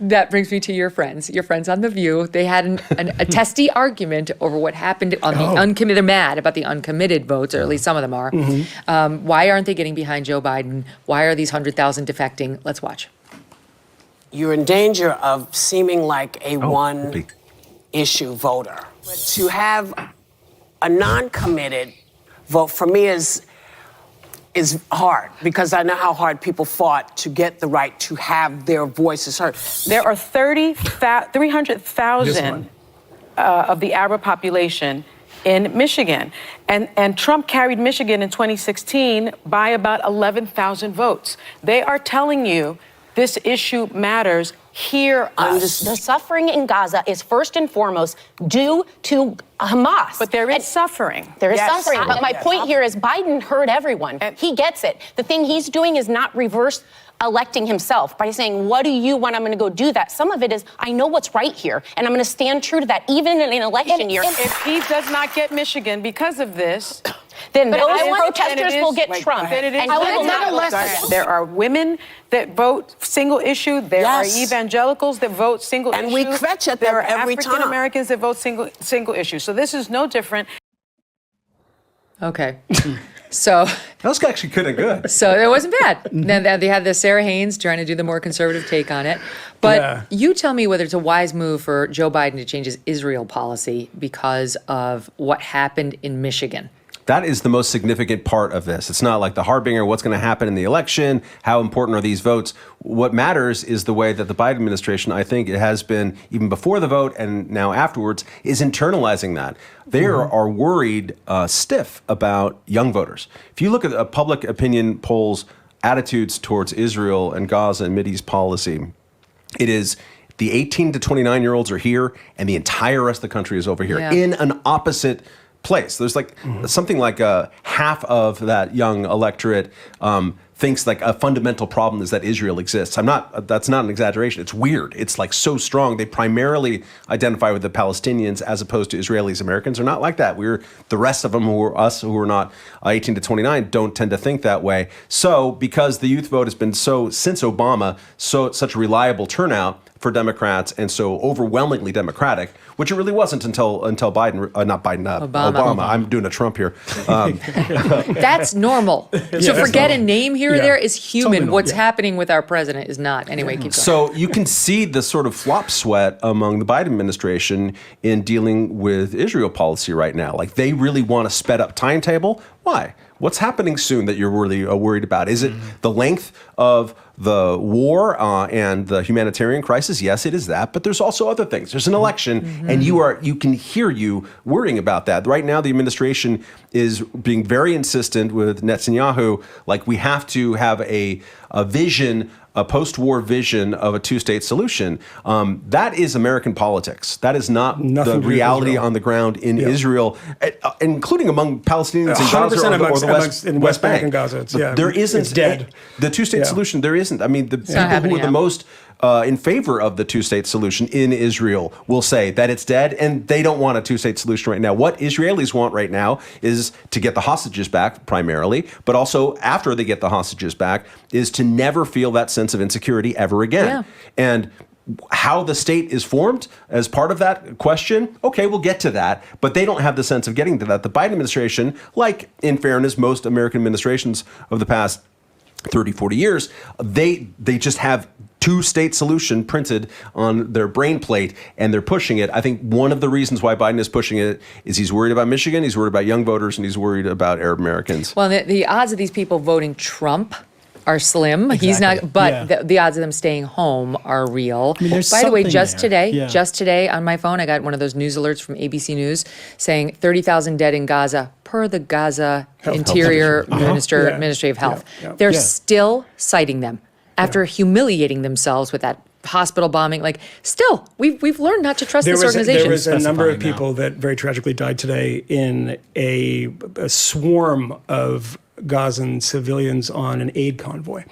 That brings me to your friends on The View. They had a testy argument over what happened on the uncommitted. They're mad about the uncommitted votes, or at least some of them are. Why aren't they getting behind Joe Biden? Why are these 100,000 defecting? Let's watch. You're in danger of seeming like a one-issue voter. To have a non-committed vote, for me, is hard, because I know how hard people fought to get the right to have their voices heard. There are 300,000 of the Arab population in Michigan. And Trump carried Michigan in 2016 by about 11,000 votes. They are telling you this issue matters. Hear us. The suffering in Gaza is first and foremost due to Hamas. But there is suffering. There is suffering. But my point here is Biden heard everyone. He gets it. The thing he's doing is not reverse electing himself by saying, what do you want? I'm going to go do that. Some of it is, I know what's right here, and I'm going to stand true to that, even in an election year. If he does not get Michigan because of this, then those protesters will get Trump. There are women that vote single issue. There are evangelicals that vote single issue. And we kvetch at them every time. There are African Americans that vote single issue. So this is no different. Okay. So that was actually kind of good. So it wasn't bad. Then they had the Sarah Haynes trying to do the more conservative take on it. But you tell me whether it's a wise move for Joe Biden to change his Israel policy because of what happened in Michigan. That is the most significant part of this. It's not like the harbinger, what's going to happen in the election, how important are these votes. What matters is the way that the Biden administration, I think it has been even before the vote and now afterwards, is internalizing that. They are worried stiff about young voters. If you look at public opinion polls, attitudes towards Israel and Gaza and Mideast policy, it is the 18 to 29-year-olds are here and the entire rest of the country is over here in an opposite place. There's like something like half of that young electorate thinks like a fundamental problem is that Israel exists. That's not an exaggeration. It's weird. It's like so strong. They primarily identify with the Palestinians as opposed to Israelis. Americans are not like that. The rest of them who are not 18 to 29 don't tend to think that way. So because the youth vote has been since Obama, such a reliable turnout for Democrats and so overwhelmingly Democratic, which it really wasn't until Obama. I'm doing a Trump here. That's normal. So forget a name here or there is human. What's happening with our president is not. Anyway, keep going. So you can see the sort of flop sweat among the Biden administration in dealing with Israel policy right now. Like they really want a sped up timetable. Why? What's happening soon that you're really worried about? Is it the length of the war and the humanitarian crisis? Yes, it is that. But there's also other things. There's an election, and you can hear you worrying about that. Right now, the administration is being very insistent with Netanyahu, like we have to have a vision, a post-war vision of a two-state solution. That is American politics. That is not the reality on the ground in Israel, including among Palestinians in Gaza or the West Bank and Gaza. There isn't it's dead. The two-state solution. There isn't. I mean, the people who are the most in favor of the two-state solution in Israel will say that it's dead, and they don't want a two-state solution right now. What Israelis want right now is to get the hostages back primarily, but also after they get the hostages back is to never feel that sense of insecurity ever again. And how the state is formed as part of that question, okay, we'll get to that, but they don't have the sense of getting to that. The Biden administration, like in fairness, most American administrations of the past 30, 40 years, they just have two-state solution printed on their brain plate, and they're pushing it. I think one of the reasons why Biden is pushing it is he's worried about Michigan, he's worried about young voters, and he's worried about Arab Americans. Well, the odds of these people voting Trump are slim. Exactly. He's not, but the odds of them staying home are real. I mean, by the way, just today on my phone, I got one of those news alerts from ABC News saying 30,000 dead in Gaza per the Gaza Interior Ministry of Health. They're still citing them after humiliating themselves with that hospital bombing. Like, still, we've learned not to trust this organization. There was a number of people that very tragically died today in a swarm of Gazan civilians on an aid convoy.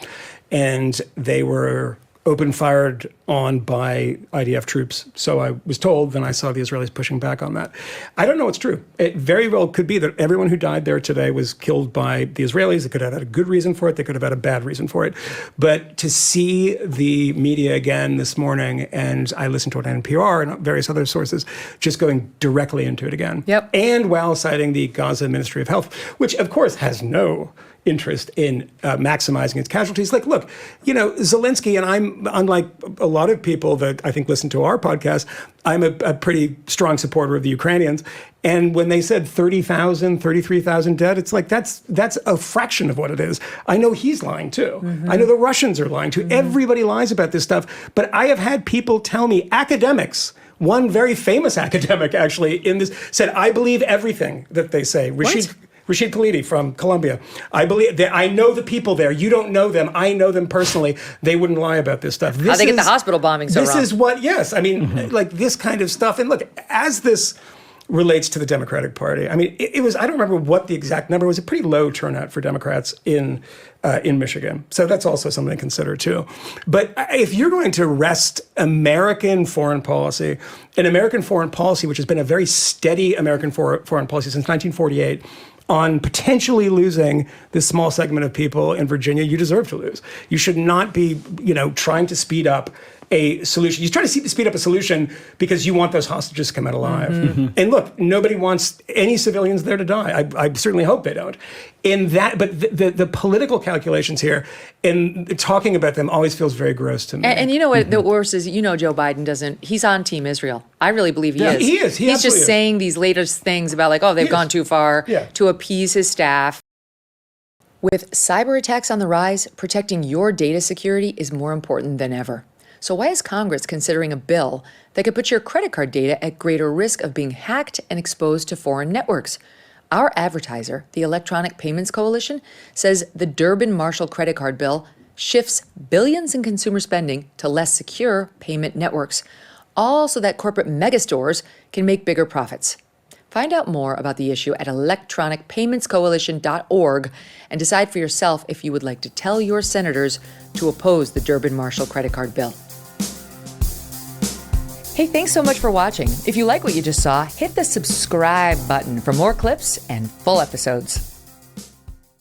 And they were open-fired on by IDF troops. So I was told, then I saw the Israelis pushing back on that. I don't know what's true. It very well could be that everyone who died there today was killed by the Israelis. They could have had a good reason for it. They could have had a bad reason for it. But to see the media again this morning, and I listened to it on NPR and various other sources, just going directly into it again. Yep. And while citing the Gaza Ministry of Health, which of course has no interest in maximizing its casualties. Like, look, Zelensky, and I'm, unlike a lot of people that I think listen to our podcast, I'm a pretty strong supporter of the Ukrainians. And when they said 30,000, 33,000 dead, it's like, that's a fraction of what it is. I know he's lying too. Mm-hmm. I know the Russians are lying too. Mm-hmm. Everybody lies about this stuff. But I have had people tell me, academics, one very famous academic actually in this said, I believe everything that they say. Rashid Khalidi from Columbia. I believe that I know the people there. You don't know them. I know them personally. They wouldn't lie about this stuff. How they get the hospital bombing so wrong. This is what, yes. I mean, like this kind of stuff. And look, as this relates to the Democratic Party, I mean, it was, I don't remember what the exact number was, a pretty low turnout for Democrats in Michigan. So that's also something to consider too. But if you're going to rest American foreign policy, an American foreign policy, which has been a very steady American foreign policy since 1948, on potentially losing this small segment of people in Virginia, you deserve to lose. You should not be, trying to speed up a solution. You try to speed up a solution because you want those hostages to come out alive. Mm-hmm. And look, nobody wants any civilians there to die. I certainly hope they don't. But the political calculations here and talking about them always feels very gross to me. And you know what the worst is, Joe Biden he's on Team Israel. I really believe he is. He is. He's just saying these latest things about they've gone too far to appease his staff. With cyber attacks on the rise, protecting your data security is more important than ever. So why is Congress considering a bill that could put your credit card data at greater risk of being hacked and exposed to foreign networks? Our advertiser, the Electronic Payments Coalition, says the Durbin-Marshall credit card bill shifts billions in consumer spending to less secure payment networks, all so that corporate megastores can make bigger profits. Find out more about the issue at electronicpaymentscoalition.org and decide for yourself if you would like to tell your senators to oppose the Durbin-Marshall credit card bill. Hey, thanks so much for watching. If you like what you just saw, hit the subscribe button for more clips and full episodes.